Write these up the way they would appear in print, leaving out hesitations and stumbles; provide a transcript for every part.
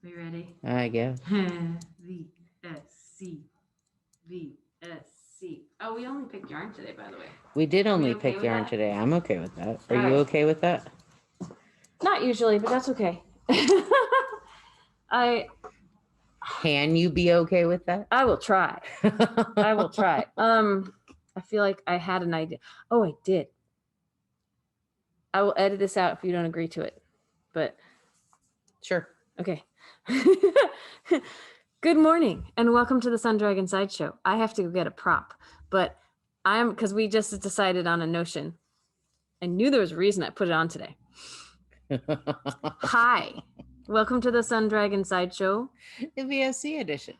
Are you ready? I guess. VSC. VSC. Oh, we only picked yarn today, by the way. We did Are we only okay pick with yarn that? today. I'm okay with that. Are All you right. okay with that? Not usually, but that's okay. I Can you be okay with that? I will try. I will try. I feel like I had an idea. Oh, I did. I will edit this out if you don't agree to it. But Sure. okay. Good morning and welcome to the Sun Dragon Sideshow. I have to go get a prop, but because we just decided on a notion. I knew there was a reason I put it on today. Hi, welcome to the Sun Dragon Sideshow. The VSC edition.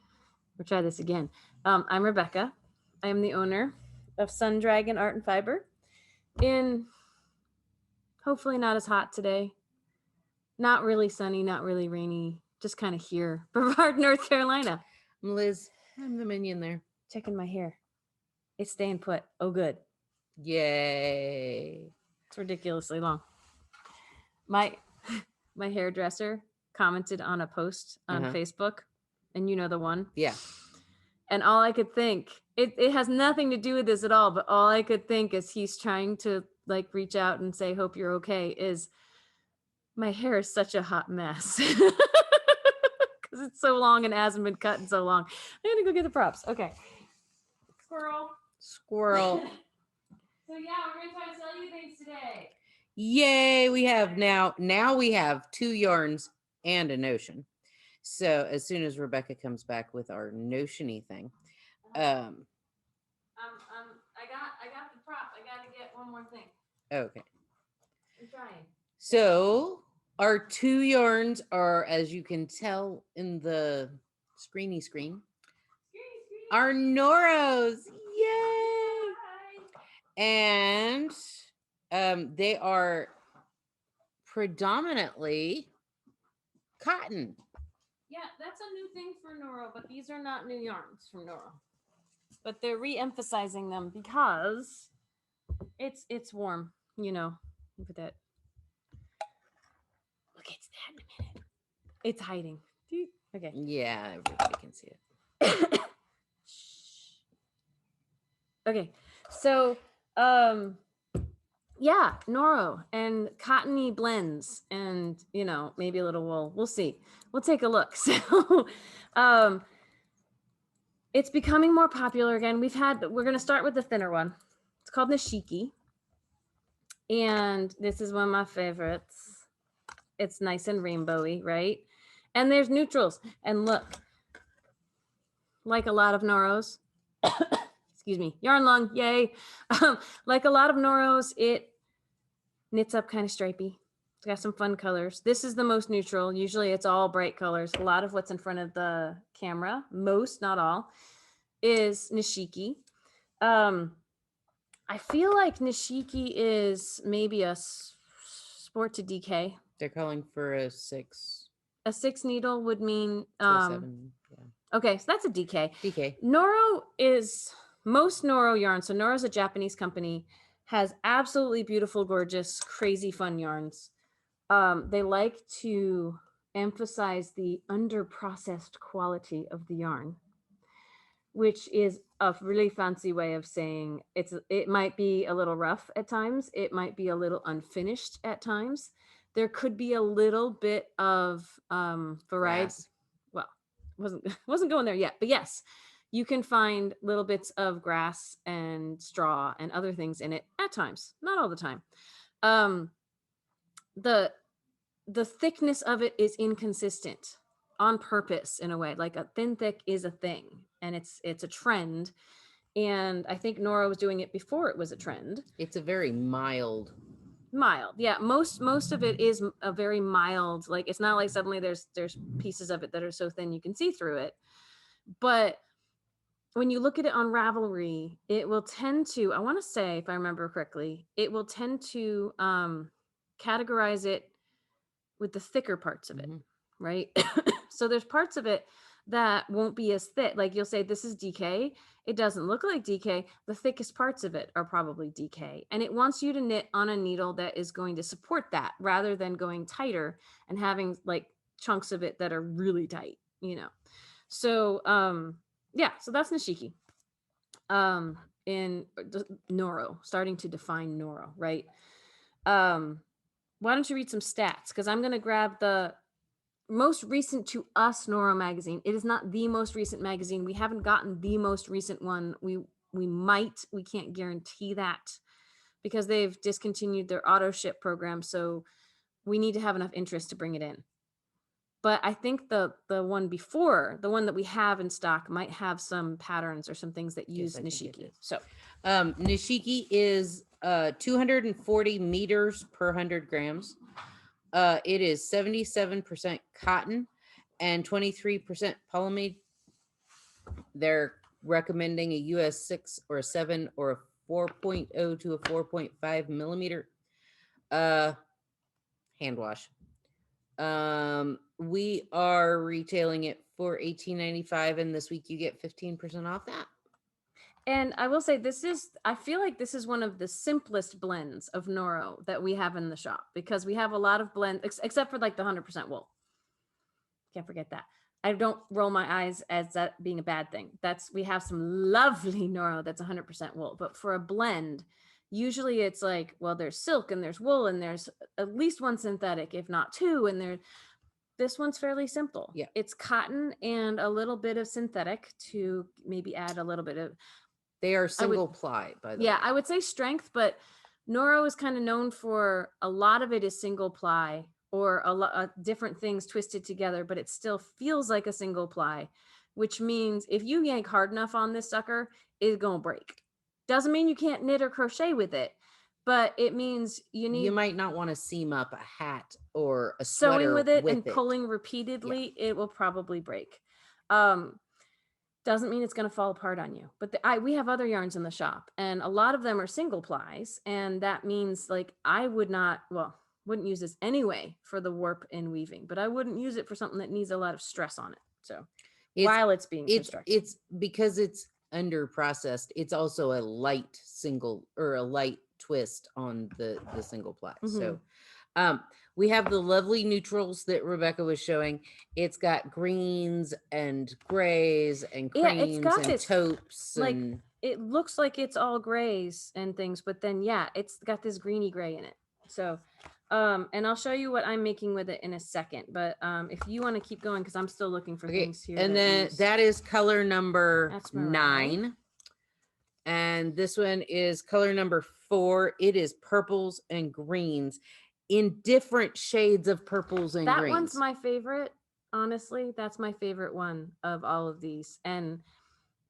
We'll try this again. I'm Rebecca. I am the owner of Sun Dragon Art and Fiber in hopefully not as hot today. Not really sunny, not really rainy, just kind of here. Brevard, North Carolina. I'm Liz. I'm the minion there. Checking my hair. It's staying put. Oh, good. Yay. It's ridiculously long. My hairdresser commented on a post on Facebook, and you know the one. Yeah. And all I could think, it has nothing to do with this at all, but all I could think as he's trying to like reach out and say, hope you're okay, is my hair is such a hot mess. Because it's so long and hasn't been cut in so long. I'm going to go get the props. Okay. Squirrel. So yeah, we're going to try to sell you things today. Yay. We have now we have 2 yarns and a notion. So as soon as Rebecca comes back with our notion-y thing, I got the prop. I got to get one more thing. Okay. I'm trying. So our 2 yarns are, as you can tell in the screen, are Noros. Yay! And they are predominantly cotton. Yeah, that's a new thing for Noro, but these are not new yarns from Noro. But they're re-emphasizing them because it's warm, you know. Look at that. We'll get to that in a minute. It's hiding. Okay. Yeah, everybody can see it. Okay. So, yeah, Noro and cottony blends and, you know, maybe a little wool. We'll see. We'll take a look. So, it's becoming more popular again. We're going to start with the thinner one. It's called Nishiki. And this is one of my favorites. It's nice and rainbowy, right? And there's neutrals. And look, like a lot of Noros, excuse me, yarn lung, yay. Like a lot of Noros, it knits up kind of stripy. It's got some fun colors. This is the most neutral. Usually it's all bright colors. A lot of what's in front of the camera, most, not all, is Nishiki. I feel like Nishiki is maybe a sport to DK. They're calling for a 6. A 6 needle would mean 7. Yeah. Okay, so that's a DK. DK. Noro is most Noro yarns. So Noro is a Japanese company, has absolutely beautiful, gorgeous, crazy fun yarns. They like to emphasize the under-processed quality of the yarn, which is a really fancy way of saying it might be a little rough at times. It might be a little unfinished at times. There could be a little bit of variety. Grass. Well, wasn't going there yet, but yes, you can find little bits of grass and straw and other things in it at times, not all the time. The thickness of it is inconsistent on purpose in a way. Like a thin thick is a thing, and it's a trend. And I think Noro was doing it before it was a trend. It's a very mild. Yeah, most of it is a very mild, like it's not like suddenly there's pieces of it that are so thin you can see through it. But when you look at it on Ravelry, it will tend to, I want to say, if I remember correctly, it will tend to categorize it with the thicker parts of it, right? So there's parts of it that won't be as thick. Like you'll say, this is DK. It doesn't look like DK. The thickest parts of it are probably DK. And it wants you to knit on a needle that is going to support that rather than going tighter and having like chunks of it that are really tight, you know. So yeah, so that's Nishiki. In Noro, starting to define Noro, right? Why don't you read some stats? Because I'm gonna grab the most recent to us Noro magazine. It is not the most recent magazine. We haven't gotten the most recent one. We might, we can't guarantee that because they've discontinued their auto ship program. So we need to have enough interest to bring it in. But I think the one before, the one that we have in stock, might have some patterns or some things that use Nishiki. So Nishiki is 240 meters per 100 grams. It is 77% cotton and 23% polyamide. They're recommending a US 6 or a 7 or a 4.0 to a 4.5 millimeter hand wash. We are retailing it for $18.95, and this week you get 15% off that. and I will say I feel like this is one of the simplest blends of Noro that we have in the shop, because we have a lot of blends, except for like the 100% wool. Can't forget that. I don't roll my eyes as that being a bad thing. We have some lovely Noro that's 100% wool, but for a blend, usually it's like, well, there's silk and there's wool and there's at least one synthetic, if not two, and this one's fairly simple. Yeah. It's cotton and a little bit of synthetic to maybe add a little bit of. They are single ply, by the way. Yeah, I would say strength, but Noro is kind of known for a lot of it is single ply or a lot of different things twisted together, but it still feels like a single ply, which means if you yank hard enough on this sucker, it's gonna break. Doesn't mean you can't knit or crochet with it, but it means you might not want to seam up a hat or a sweater sewing with it and pulling repeatedly. Yeah. It will probably break. Doesn't mean it's going to fall apart on you, but we have other yarns in the shop, and a lot of them are single plies, and that means like I wouldn't use this anyway for the warp and weaving, but I wouldn't use it for something that needs a lot of stress on it. So while it's being constructed, it's because it's under processed. It's also a light single or a light twist on the single ply. Mm-hmm. So we have the lovely neutrals that Rebecca was showing. It's got greens and grays and creams and taupes. Like, it looks like it's all grays and things, but then it's got this greeny gray in it. So and I'll show you what I'm making with it in a second, but if you want to keep going, because I'm still looking for things here. And then that is color number 9, and this one is color number 4. It is purples and greens in different shades of purples and greens. That one's my favorite. Honestly, that's my favorite one of all of these, and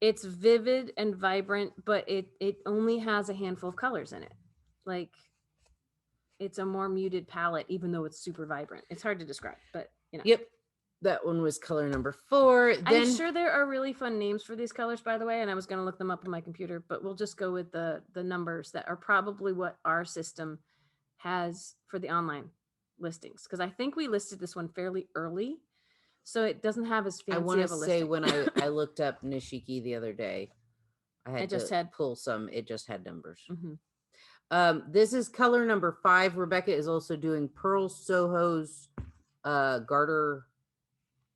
it's vivid and vibrant, but it only has a handful of colors in it. Like, it's a more muted palette, even though it's super vibrant. It's hard to describe, but you know. Yep. That one was color number 4. I'm sure there are really fun names for these colors, by the way, and I was going to look them up on my computer, but we'll just go with the numbers that are probably what our system has for the online listings, because I think we listed this one fairly early, so it doesn't have as fancy of a listing. I want to say when I looked up Nishiki the other day, I just had pull some. It just had numbers. Mm-hmm. This is color number 5. Rebecca is also doing Pearl Soho's garter.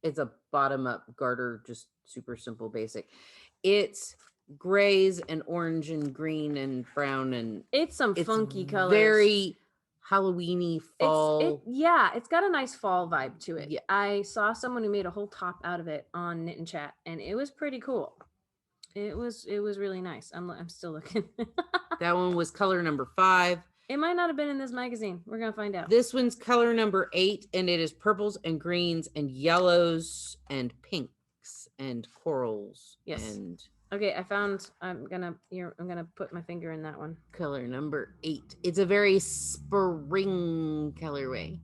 It's a bottom up garter, just super simple, basic. It's grays and orange and green and brown, and it's funky colors. Very Halloweeny fall. It's got a nice fall vibe to it. Yeah. I saw someone who made a whole top out of it on Knit and Chat, and it was pretty cool. It was really nice. I'm still looking. That one was color number 5. It might not have been in this magazine. We're gonna find out. This one's color number 8, and it is purples and greens and yellows and pinks and corals. Yes. And okay, I'm gonna put my finger in that one. Color number 8. It's a very spring colorway.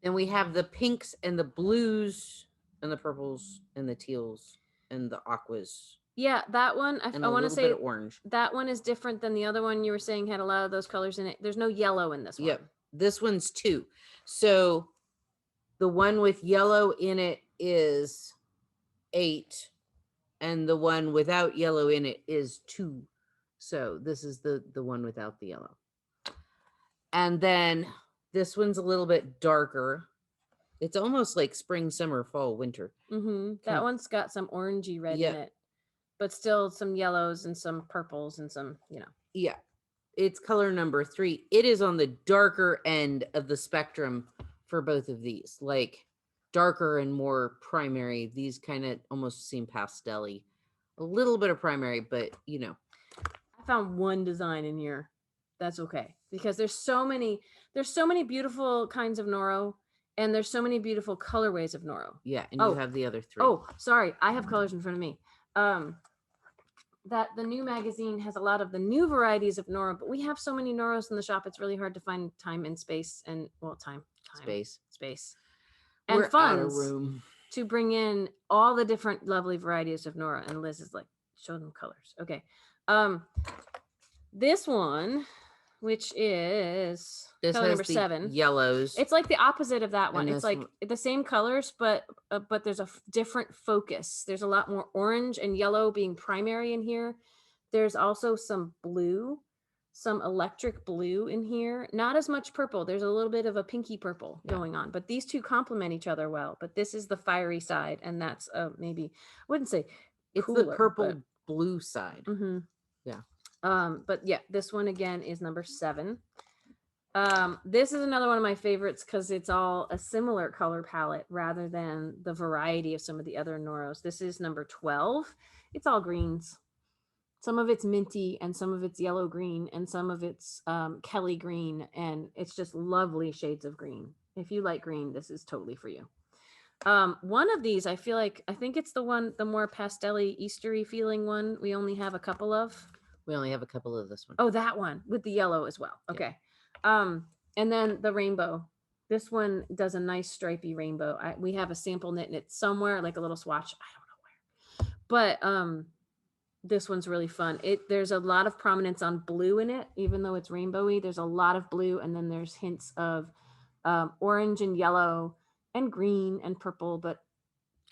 Then we have the pinks and the blues and the purples and the teals and the aquas. Yeah, that one, I want to say orange. That one is different than the other one you were saying had a lot of those colors in it. There's no yellow in this one. Yep. This one's 2. So the one with yellow in it is 8, and the one without yellow in it is 2. So this is the one without the yellow. And then This one's a little bit darker. It's almost like spring, summer, fall, winter. That one's got some orangey red in it, but still some yellows and some purples and some, Yeah. It's color number 3. It is on the darker end of the spectrum for both of these. Like darker and more primary. These kind of almost seem pastel-y. A little bit of primary, but I found one design in here. That's okay. Because there's so many beautiful kinds of Noro, and there's so many beautiful colorways of Noro. Yeah, and you have the other 3. Oh, sorry. I have colors in front of me. That the new magazine has a lot of the new varieties of Noro, but we have so many Noros in the shop, it's really hard to find time and space and space and funds room to bring in all the different lovely varieties of Noro. And Liz is like, show them colors. Okay. This one, which is color number 7, yellows. It's like the opposite of that one. It's like the same colors, but there's a different focus. There's a lot more orange and yellow being primary in here. There's also some blue, some electric blue in here. Not as much purple. There's a little bit of a pinky purple going on, but these two complement each other well. But this is the fiery side, and that's maybe, I wouldn't say it's cooler, the purple blue side. Yeah. But yeah, this one again is number 7. This is another one of my favorites because it's all a similar color palette rather than the variety of some of the other Noros. This is number 12. It's all greens. Some of it's minty and some of it's yellow green and some of it's Kelly green, and it's just lovely shades of green. If you like green, this is totally for you. One of these, I think it's the more pastel-y, Eastery feeling one. We only have a couple of. We only have a couple of this one. Oh, that one with the yellow as well. Okay. Yeah. And then the rainbow. This one does a nice stripy rainbow. We have a sample knit in it somewhere, like a little swatch. I don't know where. But this one's really fun. There's a lot of prominence on blue in it, even though it's rainbowy. There's a lot of blue, and then there's hints of orange and yellow and green and purple, but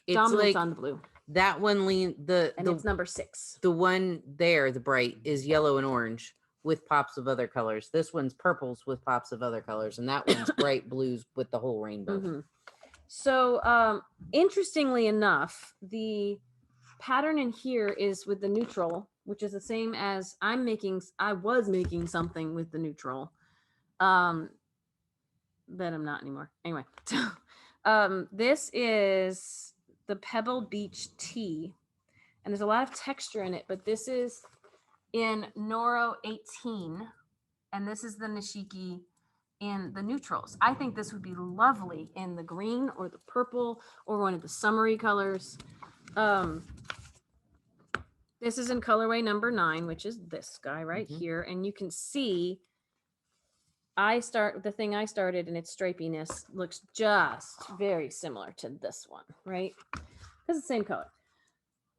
it's dominance on the blue. That one it's number 6. The one there, the bright, is yellow and orange with pops of other colors. This one's purples with pops of other colors, and that one's bright blues with the whole rainbow. So interestingly enough, the pattern in here is with the neutral, which is the same as I was making something with the neutral, but I'm not anymore. Anyway, this is the Pebble Beach Tea, and there's a lot of texture in it, but this is in Noro 18, and this is the Nishiki in the neutrals. I think this would be lovely in the green or the purple or one of the summery colors. This is in colorway number 9, which is this guy right here, and you can see the thing I started, and its stripiness looks just very similar to this one, right? It's the same color.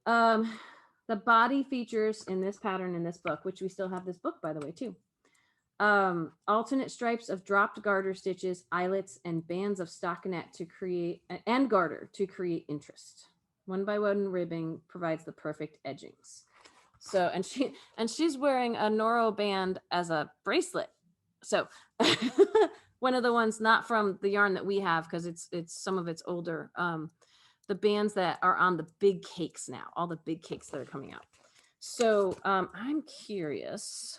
The body features in this pattern in this book, which we still have this book, by the way, too. Alternate stripes of dropped garter stitches, eyelets, and bands of stockinette and garter to create interest. 1x1 ribbing provides the perfect edgings. So, and she's wearing a Noro band as a bracelet. So one of the ones not from the yarn that we have, because it's some of it's older. The bands that are on the big cakes now, all the big cakes that are coming out. So I'm curious.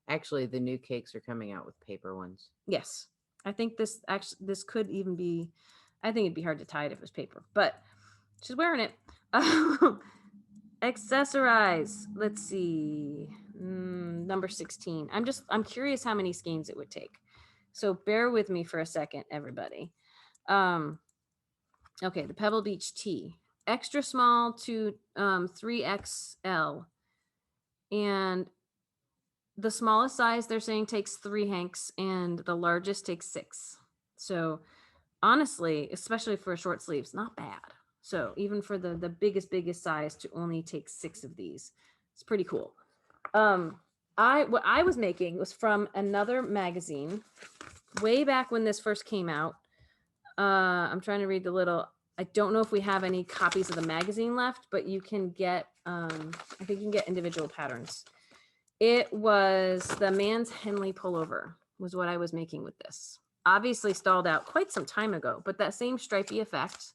Actually, the new cakes are coming out with paper ones. Yes, I think this could even be. I think it'd be hard to tie it if it was paper, but she's wearing it. Accessorize. Let's see. Number 16. I'm curious how many skeins it would take. So bear with me for a second, everybody. Okay, the Pebble Beach Tea. Extra small to 3XL. And the smallest size they're saying takes 3 hanks, and the largest takes 6. So honestly, especially for short sleeves, not bad. So even for the biggest size to only take 6 of these, it's pretty cool. What I was making was from another magazine way back when this first came out. I'm trying to read I don't know if we have any copies of the magazine left, but you can get, I think you can get individual patterns. It was the Man's Henley pullover was what I was making with this. obviously stalled out quite some time ago, but that same stripy effect,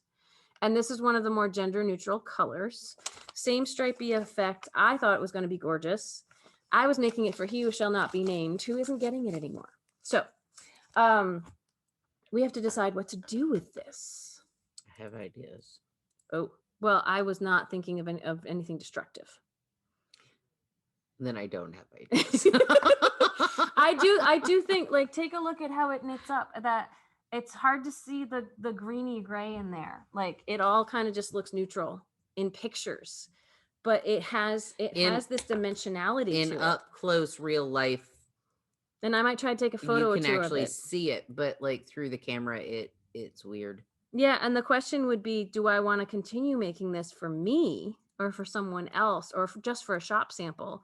and this is one of the more gender neutral colors, same stripy effect. I thought it was going to be gorgeous. I was making it for he who shall not be named, who isn't getting it anymore. So we have to decide what to do with this. I have ideas. Oh, well, I was not thinking of anything destructive. Then I don't have ideas. I do think, like, take a look at how it knits up. That it's hard to see the greeny gray in there. Like, it all kind of just looks neutral in pictures, but it has this dimensionality in to up close real life. And I might try to take a photo or two of it. You can actually see it, but like through the camera, it's weird. Yeah, and the question would be, do I want to continue making this for me or for someone else or just for a shop sample?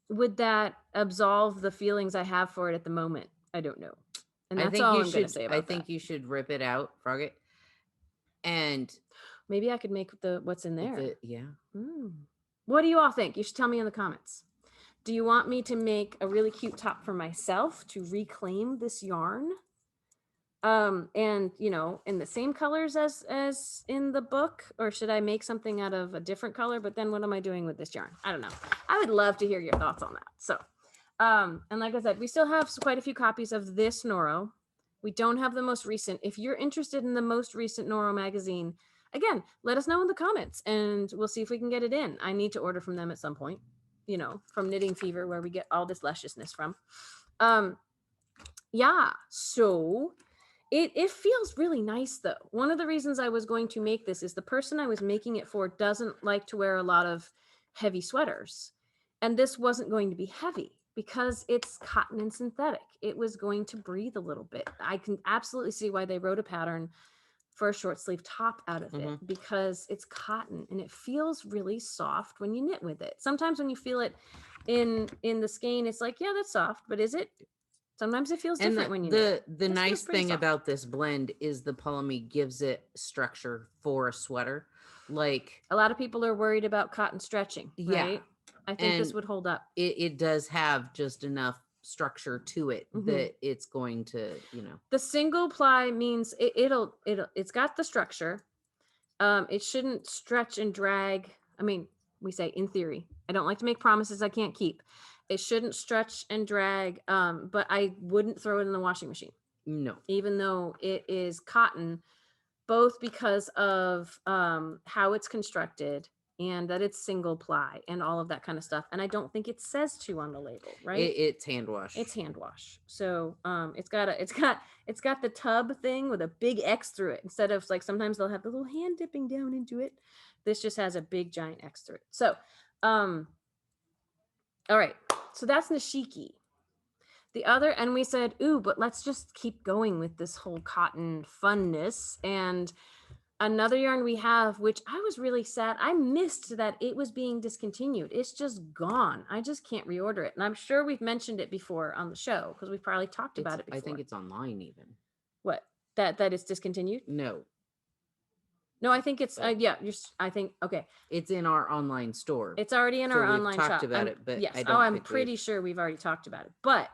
Would that absolve the feelings I have for it at the moment? I don't know. And that's all I'm going to say about that. I think you should rip it out, frog it. And maybe I could make what's in there. Yeah. What do you all think? You should tell me in the comments. Do you want me to make a really cute top for myself to reclaim this yarn? And you know, in the same colors as in the book, or should I make something out of a different color? But then what am I doing with this yarn? I don't know. I would love to hear your thoughts on that. So, and like I said, we still have quite a few copies of this Noro. We don't have the most recent. If you're interested in the most recent Noro magazine, again, let us know in the comments and we'll see if we can get it in. I need to order from them at some point, you know, from Knitting Fever, where we get all this lusciousness from. Yeah, so it feels really nice though. One of the reasons I was going to make this is the person I was making it for doesn't like to wear a lot of heavy sweaters. And this wasn't going to be heavy because it's cotton and synthetic. It was going to breathe a little bit. I can absolutely see why they wrote a pattern for a short sleeve top out of it, because it's cotton and it feels really soft when you knit with it. Sometimes when you feel it in the skein, it's like, yeah, that's soft, but is it? Sometimes it feels different when you knit. The nice thing about this blend is the polyamide gives it structure for a sweater. Like, a lot of people are worried about cotton stretching, right? I think this would hold up. It does have just enough structure to it that it's going to, you know. The single ply means it's got the structure. It shouldn't stretch and drag. I mean, we say in theory. I don't like to make promises I can't keep. It shouldn't stretch and drag, but I wouldn't throw it in the washing machine. No. Even though it is cotton, both because of how it's constructed and that it's single ply and all of that kind of stuff. And I don't think it says to on the label, right? It's hand wash. It's hand wash. So it's got the tub thing with a big X through it. Instead of, like, sometimes they'll have the little hand dipping down into it. This just has a big giant X through it. So all right, so that's Nishiki. The other, and we said, ooh, but let's just keep going with this whole cotton funness. And another yarn we have, which I was really sad, I missed that it was being discontinued. It's just gone. I just can't reorder it. And I'm sure we've mentioned it before on the show because we've probably talked about it before. I think it's online even. What? That it's discontinued? No, I think it's, I think, okay. It's in our online store. It's already in our online shop. Talked about it, but yes. I'm pretty sure we've already talked about it. But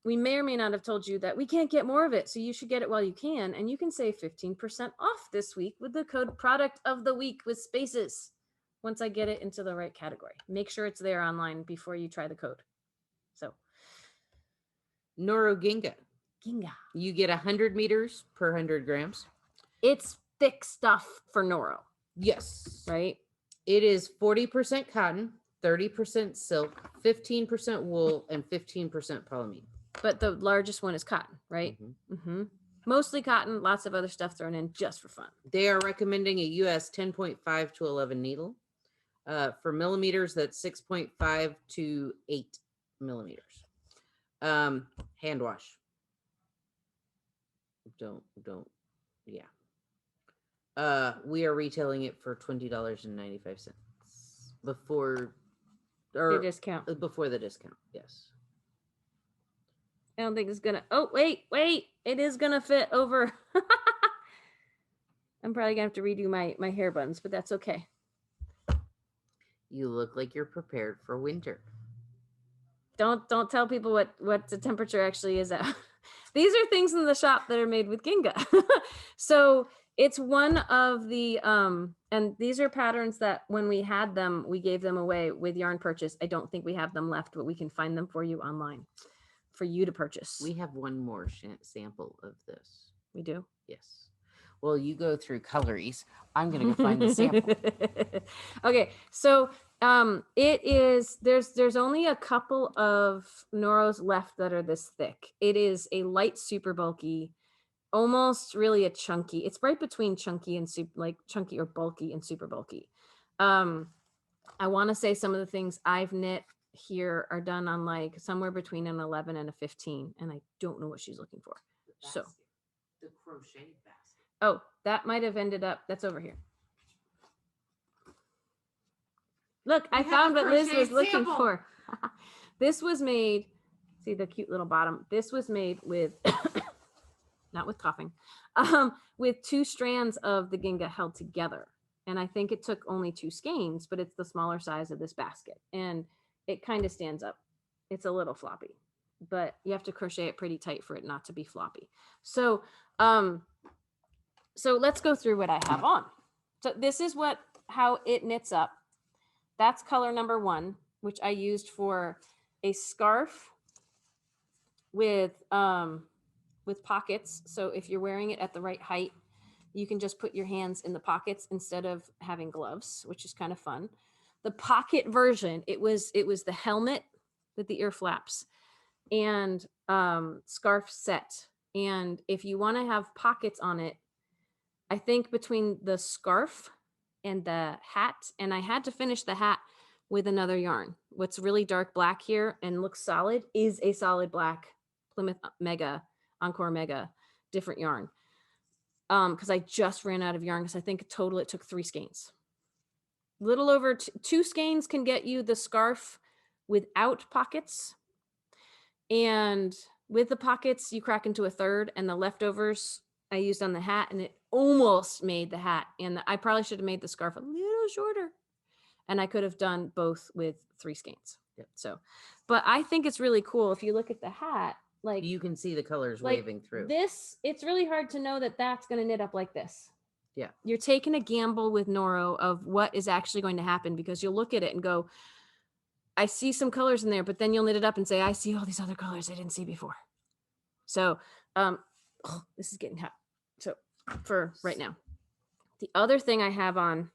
we may or may not have told you that we can't get more of it. So you should get it while you can. And you can save 15% off this week with the code product of the week with spaces. Once I get it into the right category, make sure it's there online before you try the code. So Noro Ginga. Ginga. You get 100 meters per 100 grams. It's thick stuff for Noro. Yes. Right? It is 40% cotton, 30% silk, 15% wool, and 15% polyamide. But the largest one is cotton, right? Mostly cotton, lots of other stuff thrown in just for fun. They are recommending a US 10.5 to 11 needle. For millimeters, that's 6.5 to 8 millimeters. Hand wash. Yeah. We are retailing it for $20.95 before the discount. Before the discount, yes. I don't think it's gonna. Oh, wait! It is gonna fit over. I'm probably gonna have to redo my hair buns, but that's okay. You look like you're prepared for winter. Don't tell people what the temperature actually is at. These are things in the shop that are made with Ginga. So it's one of the and these are patterns that when we had them, we gave them away with yarn purchase. I don't think we have them left, but we can find them for you online for you to purchase. We have one more sample of this. We do? Yes. Well, you go through colories. I'm gonna go find the sample. Okay, so it is there's only a couple of Noros left that are this thick. It is a light super bulky, almost really a chunky. It's right between chunky and like chunky or bulky and super bulky. I want to say some of the things I've knit here are done on like somewhere between an 11 and a 15, and I don't know what she's looking for. So the crochet basket. Oh, that might have ended up, that's over here. Look, I found what Liz was looking for. This was made, see the cute little bottom. This was made with, not with coughing, with 2 strands of the Ginga held together. And I think it took only 2 skeins, but it's the smaller size of this basket. And it kind of stands up. It's a little floppy, but you have to crochet it pretty tight for it not to be floppy. So, so let's go through what I have on. So this is how it knits up. That's color number 1, which I used for a scarf with pockets. So if you're wearing it at the right height, you can just put your hands in the pockets instead of having gloves, which is kind of fun. The pocket version, it was the helmet with the ear flaps and scarf set. And if you want to have pockets on it, I think between the scarf and the hat, and I had to finish the hat with another yarn. What's really dark black here and looks solid is a solid black Plymouth Mega, Encore Mega, different yarn. Because I just ran out of yarn because I think total it took 3 skeins. Little over 2 skeins can get you the scarf without pockets. And with the pockets, you crack into a third, and the leftovers I used on the hat, and it almost made the hat. And I probably should have made the scarf a little shorter. And I could have done both with 3 skeins. Yep. So, but I think it's really cool. If you look at the hat, like you can see the colors like waving through. This, it's really hard to know that that's going to knit up like this. Yeah. You're taking a gamble with Noro of what is actually going to happen, because you'll look at it and go, I see some colors in there, but then you'll knit it up and say, I see all these other colors I didn't see before. So, this is getting hot. So for right now, the other thing I have on,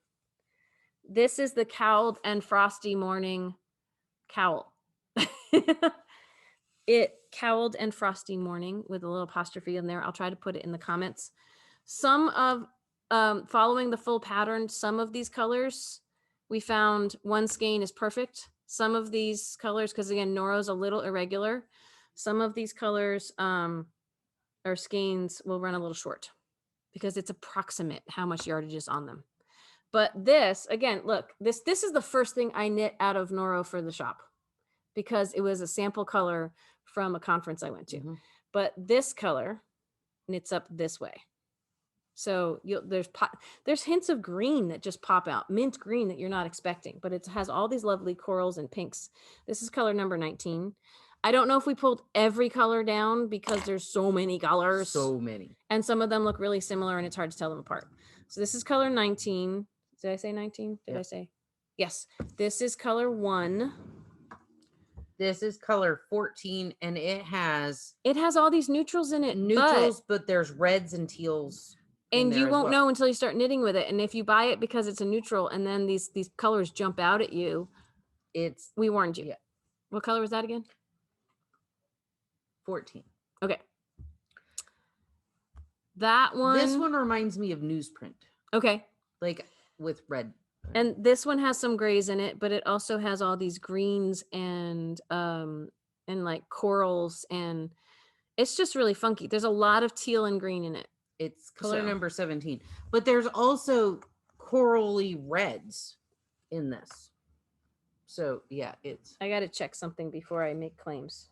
this is the Cowl'd and Frosty Morning Cowl. It Cowl'd and Frosty Morning with a little apostrophe in there. I'll try to put it in the comments. Some of, following the full pattern, some of these colors, we found 1 skein is perfect. Some of these colors, because again, Noro's a little irregular. Some of these colors or skeins will run a little short because it's approximate how much yardage is on them. But this, again, look, this is the first thing I knit out of Noro for the shop because it was a sample color from a conference I went to. Mm-hmm. But this color knits up this way. So there's hints of green that just pop out, mint green that you're not expecting, but it has all these lovely corals and pinks. This is color number 19. I don't know if we pulled every color down because there's so many colors. So many. And some of them look really similar and it's hard to tell them apart. So this is color 19. Did I say 19? Did I say? Yes. This is color 1. This is color 14, and it has all these neutrals in it. But there's reds and teals. And you won't know until you start knitting with it. And if you buy it because it's a neutral and then these colors jump out at you, we warned you. Yeah. What color was that again? 14. Okay. That one. This one reminds me of newsprint. Okay. Like with red. And this one has some grays in it, but it also has all these greens and like corals, and it's just really funky. There's a lot of teal and green in it. It's color number 17. But there's also corally reds in this. So yeah, I got to check something before I make claims.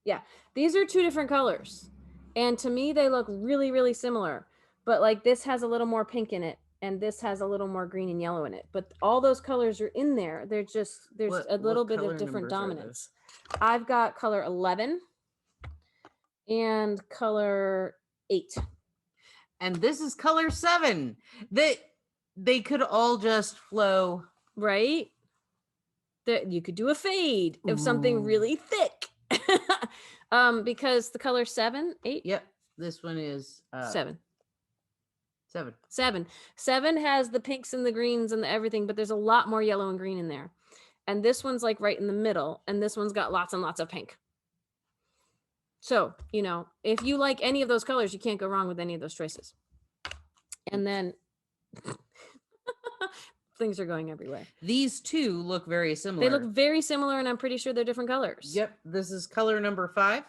Yeah, these are 2 different colors. And to me, they look really, really similar. But like this has a little more pink in it. and this has a little more green and yellow in it. But all those colors are in there. There's a little bit of different dominance. I've got color 11 and color 8. And this is color 7. They could all just flow. Right? You could do a fade of something really thick. Because the color 7, 8. Yep. This one is 7. 7. 7 has the pinks and the greens and the everything, but there's a lot more yellow and green in there. And this one's like right in the middle, and this one's got lots and lots of pink. So, you know, if you like any of those colors, you can't go wrong with any of those choices. And then things are going everywhere. These two look very similar. They look very similar, and I'm pretty sure they're different colors. Yep. This is color number 5,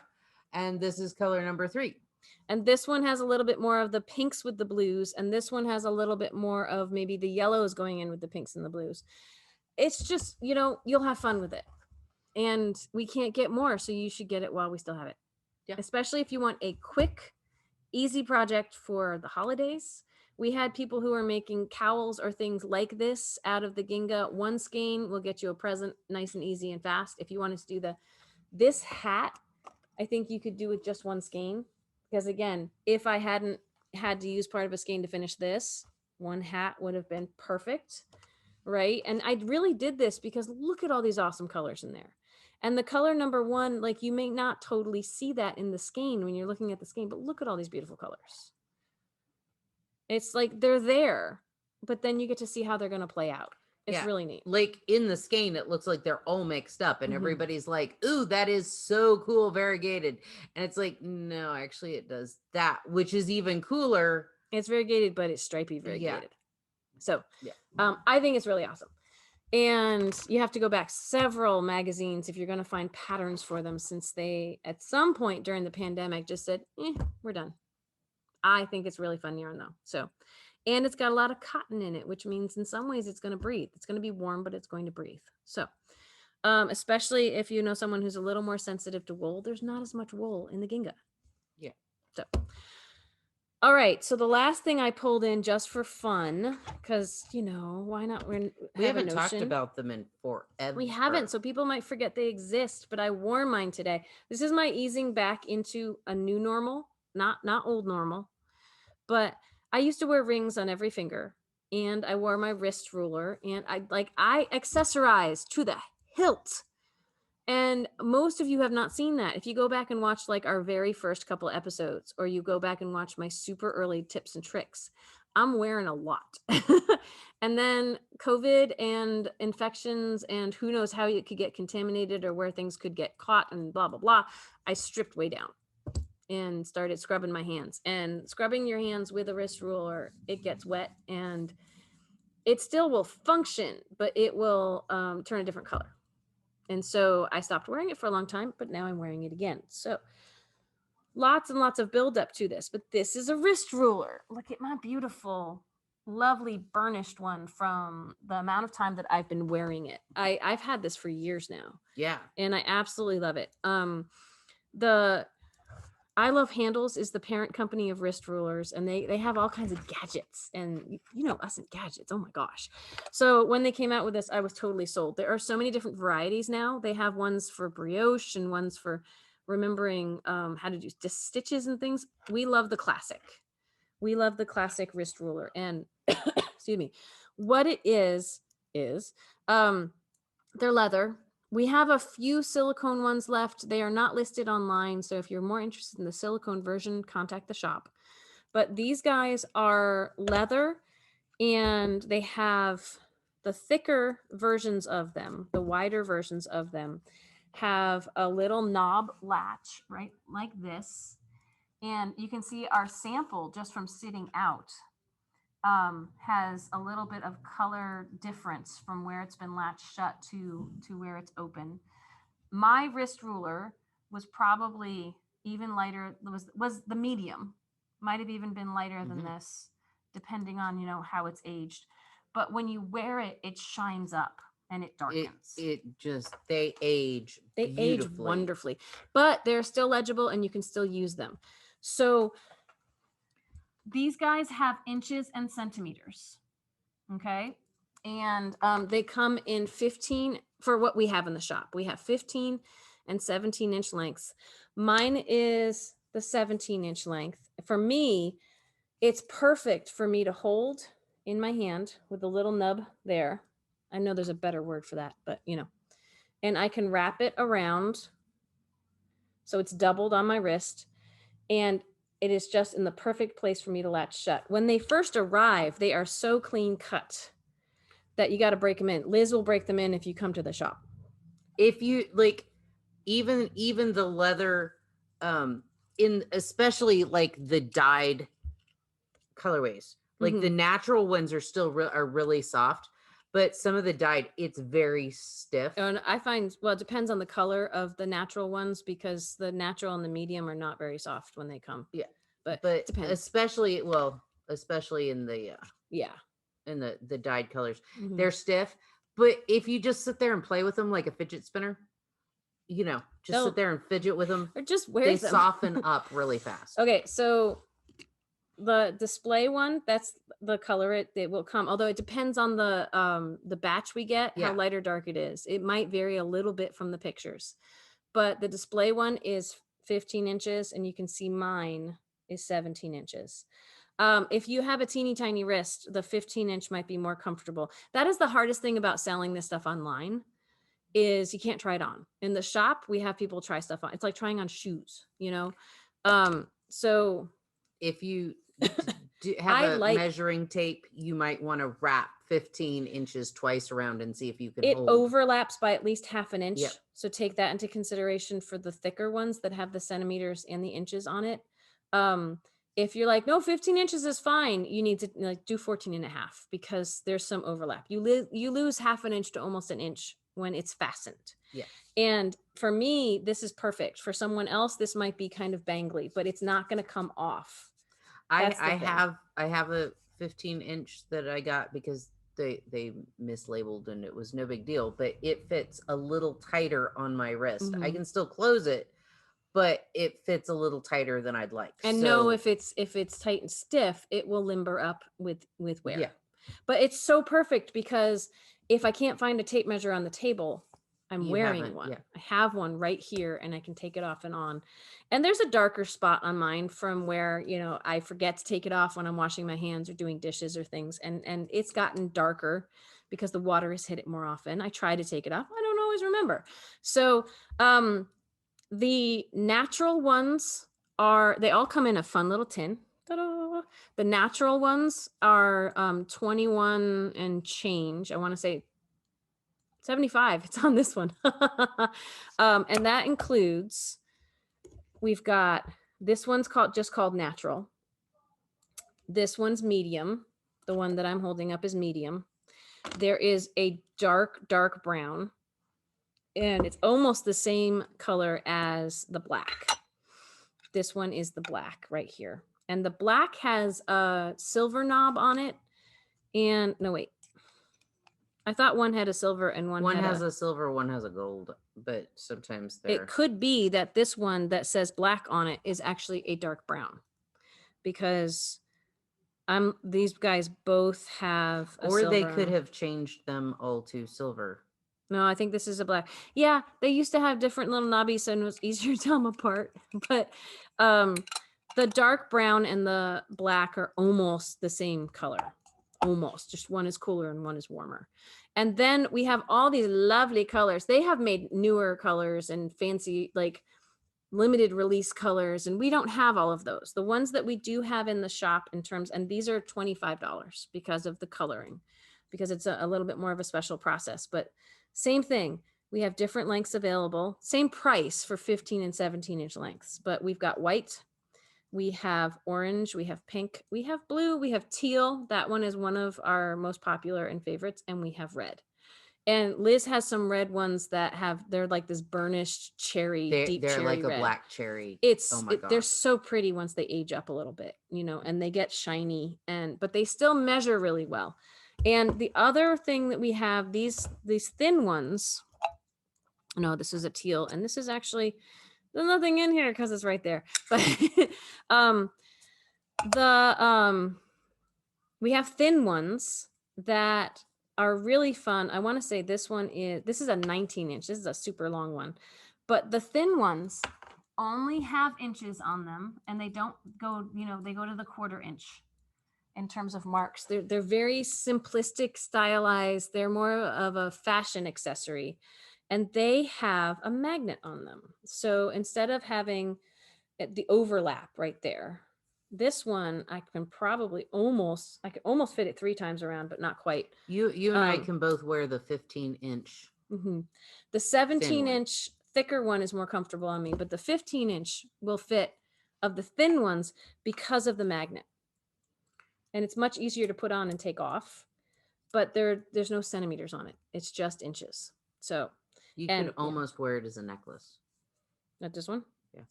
and this is color number 3. And this one has a little bit more of the pinks with the blues, and this one has a little bit more of maybe the yellows going in with the pinks and the blues. It's just, you know, you'll have fun with it. And we can't get more, so you should get it while we still have it. Yeah. Especially if you want a quick, easy project for the holidays. We had people who are making cowls or things like this out of the Ginga. One skein will get you a present nice and easy and fast. If you wanted to do this hat, I think you could do with just one skein. Because again, if I hadn't had to use part of a skein to finish this, one hat would have been perfect, right? And I really did this because look at all these awesome colors in there. And the color number 1, like you may not totally see that in the skein when you're looking at the skein, but look at all these beautiful colors. It's like they're there, but then you get to see how they're going to play out. It's really neat. Like in the skein, it looks like they're all mixed up and everybody's like, ooh, that is so cool, variegated. And it's like, no, actually it does that, which is even cooler. It's variegated, but it's stripy variegated. So I think it's really awesome. And you have to go back several magazines if you're going to find patterns for them, since they, at some point during the pandemic, just said, we're done. I think it's really fun yarn though. So, and it's got a lot of cotton in it, which means in some ways it's going to breathe. It's going to be warm, but it's going to breathe. So, especially if you know someone who's a little more sensitive to wool, there's not as much wool in the Ginga. Yeah. So, all right. So the last thing I pulled in just for fun, because, you know, why not? We haven't talked about them in forever. We haven't. So people might forget they exist, but I wore mine today. This is my easing back into a new normal, not old normal, but I used to wear rings on every finger, and I wore my wrist ruler, and I accessorized to the hilt. And most of you have not seen that. If you go back and watch like our very first couple episodes, or you go back and watch my super early tips and tricks, I'm wearing a lot. And then COVID and infections and who knows how it could get contaminated or where things could get caught and blah, blah, blah. I stripped way down and started scrubbing my hands. And scrubbing your hands with a wrist ruler, it gets wet and it still will function, but it will turn a different color. And so I stopped wearing it for a long time, but now I'm wearing it again. So lots and lots of buildup to this, but this is a wrist ruler. Look at my beautiful, lovely burnished one from the amount of time that I've been wearing it. I've had this for years now. Yeah. And I absolutely love it. The I Love Handles is the parent company of wrist rulers, and they have all kinds of gadgets, and you know us and gadgets. Oh my gosh. So when they came out with this, I was totally sold. There are so many different varieties now. They have ones for brioche and ones for remembering how to do stitches and things. We love the classic. We love the classic wrist ruler. And excuse me, what it is they're leather. We have a few silicone ones left. They are not listed online. So if you're more interested in the silicone version, contact the shop. But these guys are leather, and they have the thicker versions of them, the wider versions of them have a little knob latch, right? Like this. And you can see our sample just from sitting out has a little bit of color difference from where it's been latched shut to where it's open. My wrist ruler was probably even lighter, was the medium, might have even been lighter than this, depending on, you know, how it's aged. But when you wear it, it shines up and it darkens. They age wonderfully, but they're still legible and you can still use them. So these guys have inches and centimeters. Okay. And they come in 15 for what we have in the shop. We have 15 and 17-inch lengths. Mine is the 17-inch length. For me, it's perfect for me to hold in my hand with a little nub there. I know there's a better word for that, but you know, and I can wrap it around so it's doubled on my wrist, and it is just in the perfect place for me to latch shut. When they first arrive, they are so clean cut that you got to break them in. Liz will break them in if you come to the shop. If you like, even the leather, in especially like the dyed colorways, like the natural ones are still are really soft, but some of the dyed, it's very stiff. And I find, well, it depends on the color of the natural ones, because the natural and the medium are not very soft when they come. Yeah, but it depends. especially in the in the dyed colors, they're stiff. But if you just sit there and play with them like a fidget spinner, you know, just sit there and fidget with them, or just wear they them. soften up really fast. Okay, so the display one, that's the color it will come, although it depends on the batch we get, how light or dark it is. It might vary a little bit from the pictures, but the display one is 15 inches, and you can see mine is 17 inches. If you have a teeny tiny wrist, the 15-inch might be more comfortable. That is the hardest thing about selling this stuff online, is you can't try it on. In the shop, we have people try stuff on. It's like trying on shoes, you know? So if you have measuring tape, you might want to wrap 15 inches twice around and see if you can hold. Overlaps by at least half an inch. Yep. So take that into consideration for the thicker ones that have the centimeters and the inches on it. If you're like, no, 15 inches is fine, you need to like do 14 and a half, because there's some overlap. You lose half an inch to almost an inch when it's fastened. Yeah. And for me, this is perfect. For someone else, this might be kind of bangly, but it's not going to come off. I have a 15-inch that I got because they mislabeled, and it was no big deal, but it fits a little tighter on my wrist. I can still close it, but it fits a little tighter than I'd like. And no, if it's tight and stiff, it will limber up with wear. Yeah. But it's so perfect, because if I can't find a tape measure on the table, I'm wearing one. Yeah. I have one right here, and I can take it off and on. And there's a darker spot on mine from where, you know, I forget to take it off when I'm washing my hands or doing dishes or things. And it's gotten darker because the water has hit it more often. I try to take it off. I don't always remember. So, the natural ones they all come in a fun little tin. Ta-da! The natural ones are 21 and change. I want to say 75. It's on this one. And that includes, we've got, this one's called natural. This one's medium. The one that I'm holding up is medium. There is a dark brown, and it's almost the same color as the black. This one is the black right here. And the black has a silver knob on it. And no, wait. I thought one had a silver and one has a silver, one has a gold, but sometimes it could be that this one that says black on it is actually a dark brown, because these guys both have a silver. They could have changed them all to silver. No, I think this is a black. Yeah, they used to have different little knobbies, so it was easier to tell them apart. But the dark brown and the black are almost the same color. Almost. Just one is cooler and one is warmer. And then we have all these lovely colors. They have made newer colors and fancy, like, limited release colors, and we don't have all of those. The ones that we do have in the shop and these are $25 because of the coloring, because it's a little bit more of a special process. But same thing, we have different lengths available, same price for 15 and 17-inch lengths, but we've got white, we have orange, we have pink, we have blue, we have teal. That one is one of our most popular and favorites. And we have red. And Liz has some red ones that they're like this burnished cherry, deep cherry red. They're like a black cherry. They're so pretty once they age up a little bit, you know, and they get shiny, but they still measure really well. And the other thing that we have, these thin ones, no, this is a teal, and this is actually, there's nothing in here because it's right there. But we have thin ones that are really fun. I want to say this is a 19 inch. This is a super long one, but the thin ones only have inches on them, and they don't go, they go to the 1/4 inch in terms of marks. They're very simplistic, stylized. They're more of a fashion accessory, and they have a magnet on them. So instead of having the overlap right there, this one I can almost fit it 3 times around, but not quite. You and I can both wear the 15 inch. The 17 inch thicker one is more comfortable on me, but the 15 inch will fit of the thin ones because of the magnet. And it's much easier to put on and take off, but there's no centimeters on it. It's just inches. So you could almost wear it as a necklace. Not this one? Yeah.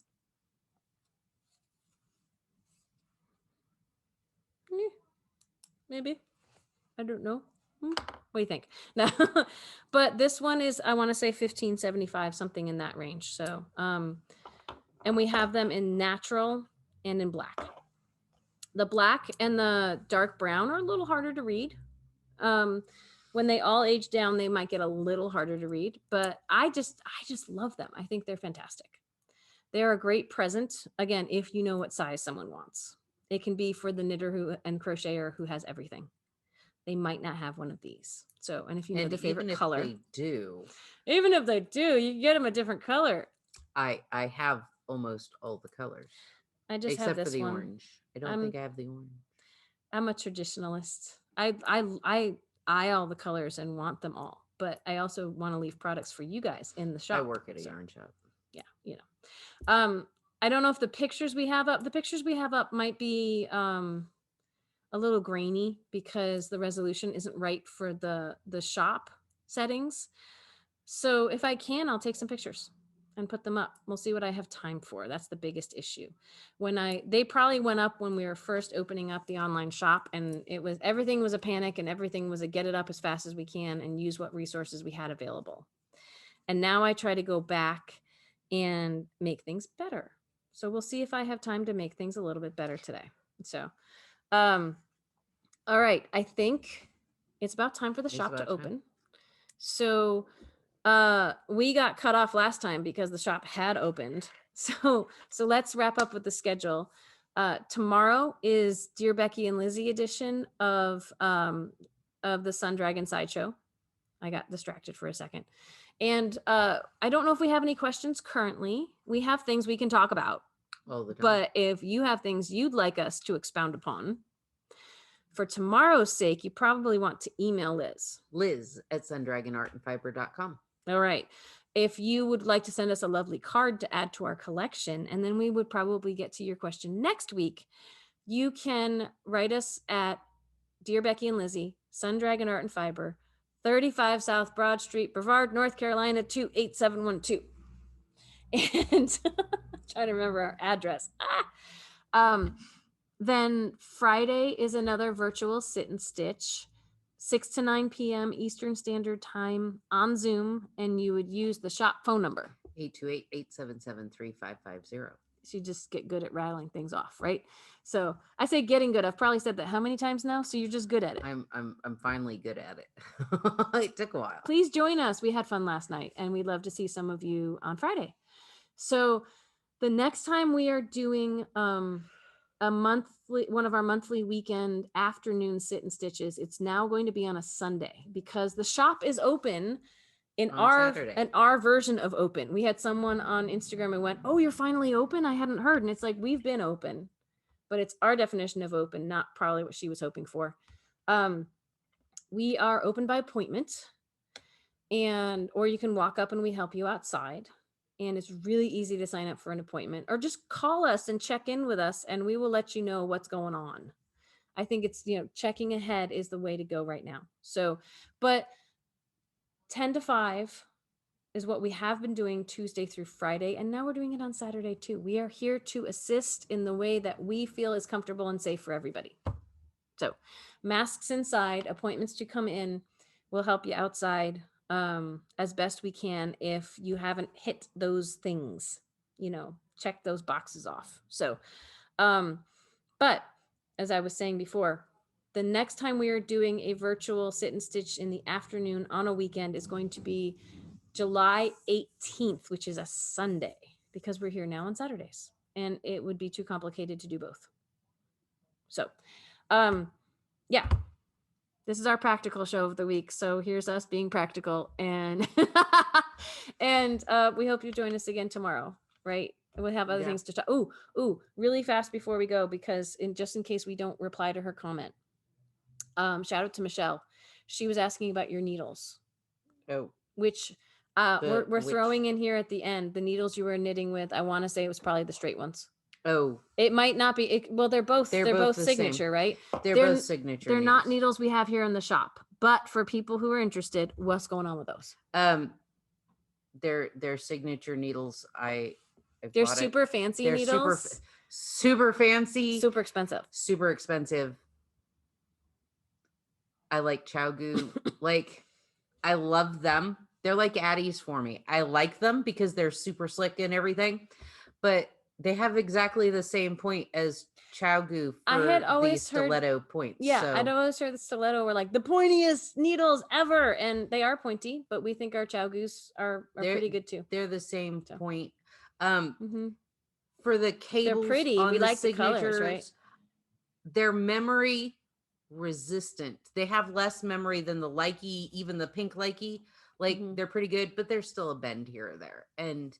Maybe. I don't know. What do you think? No, but this one is, I want to say $15.75, something in that range. So, and we have them in natural and in black. The black and the dark brown are a little harder to read. When they all age down, they might get a little harder to read, but I just love them. I think they're fantastic. They're a great present. Again, if you know what size someone wants, it can be for the knitter and crocheter who has everything. They might not have one of these. So, and if you know the favorite color, even if they do, you get them a different color. I have almost all the colors. I just have this for the one. Orange. I don't think I have the orange. I'm a traditionalist. I eye all the colors and want them all, but I also want to leave products for you guys in the shop. I work at a yarn shop. Yeah, I don't know if the pictures we have up might be a little grainy because the resolution isn't right for the shop settings. So if I can, I'll take some pictures and put them up. We'll see what I have time for. That's the biggest issue. They probably went up when we were first opening up the online shop, and everything was a panic, and everything was a get it up as fast as we can and use what resources we had available. And now I try to go back and make things better. So we'll see if I have time to make things a little bit better today. So, all right. I think it's about time for the shop to open. So, we got cut off last time because the shop had opened. So let's wrap up with the schedule. Tomorrow is Dear Becky and Lizzie edition of the Sun Dragon Sideshow. I got distracted for a second. And I don't know if we have any questions currently. We have things we can talk about. All the time. But if you have things you'd like us to expound upon, for tomorrow's sake, you probably want to email Liz at sundragonartandfiber.com. All right. If you would like to send us a lovely card to add to our collection, and then we would probably get to your question next week, you can write us at Dear Becky and Lizzie, Sun Dragon Art and Fiber, 35 South Broad Street, Brevard, North Carolina, 28712. And trying to remember our address. Then Friday is another virtual sit and stitch, 6 to 9 p.m. Eastern Standard Time on Zoom, and you would use the shop phone number. 828-877-3550. So you just get good at rattling things off, right? So I say getting good. I've probably said that how many times now? So you're just good at it. I'm finally good at it. It took a while. Please join us. We had fun last night, and we'd love to see some of you on Friday. So the next time we are doing one of our monthly weekend afternoon sit and stitches, it's now going to be on a Sunday because the shop is open in our version of open. We had someone on Instagram and went, "Oh, you're finally open? I hadn't heard." And it's like, we've been open, but it's our definition of open, not probably what she was hoping for. We are open by appointment, or you can walk up and we help you outside. And it's really easy to sign up for an appointment, or just call us and check in with us, and we will let you know what's going on. I think it's, checking ahead is the way to go right now. So, but 10 to 5 is what we have been doing Tuesday through Friday. And now we're doing it on Saturday too. We are here to assist in the way that we feel is comfortable and safe for everybody. So masks inside, appointments to come in. We'll help you outside as best we can. If you haven't hit those things, check those boxes off. So, but as I was saying before, The next time we are doing a virtual sit and stitch in the afternoon on a weekend is going to be July 18th, which is a Sunday, because we're here now on Saturdays, and it would be too complicated to do both. So, yeah, this is our practical show of the week. So here's us being practical, and and we hope you join us again tomorrow, right? We'll have other things to talk. Ooh, really fast before we go, because just in case we don't reply to her comment. Shout out to Michelle. She was asking about your needles. Oh, which we're throwing in here at the end. The needles you were knitting with, I want to say it was probably the straight ones. Oh, it might not be. Well, they're both the signature, same. Right? They're both signature. They're not needles we have here in the shop. But for people who are interested, what's going on with those? They're signature needles. They're super fancy needles. Super fancy. Super expensive. Super expensive. I like Cowl'd. Like, I love them. They're like Addies for me. I like them because they're super slick and everything, but they have exactly the same point as Cowl'd for I had always the stiletto points. Yeah, so. I'd always heard the stiletto were like the pointiest needles ever, and they are pointy, but we think our Cowl'ds are pretty good too. They're the same point. For the cables, they're pretty. We like the colors, right? They're memory resistant. They have less memory than the likey, even the pink likey. Like they're pretty good, but there's still a bend here or there, and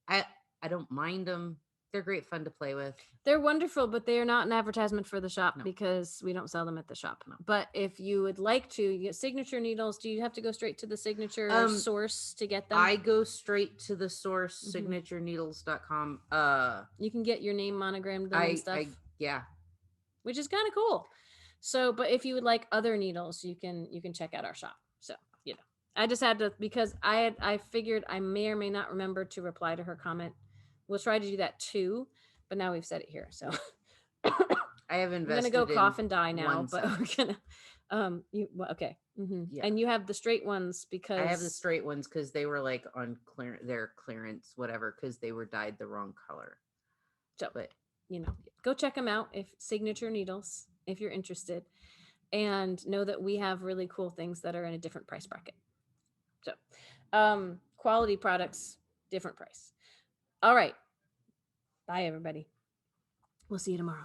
I don't mind them. They're great fun to play with. They're wonderful, but they are not an advertisement for the shop because we don't sell them at the shop. No. But if you would like to, you get signature needles. Do you have to go straight to the signature source to get them? I go straight to the source, signatureneedles.com. You can get your name monogrammed and stuff. Yeah. Which is kind of cool. So, but if you would like other needles, you can check out our shop. So, I just had to, because I figured I may or may not remember to reply to her comment. We'll try to do that too, but now we've said it here. So I have invested. I'm gonna go cough and die now, but we're gonna okay. Yeah. And you have the straight ones because I have the straight ones because they were like on their clearance, whatever, because they were dyed the wrong color. So, but go check them out if signature needles, if you're interested, and know that we have really cool things that are in a different price bracket. So, quality products, different price. All right. Bye, everybody. We'll see you tomorrow.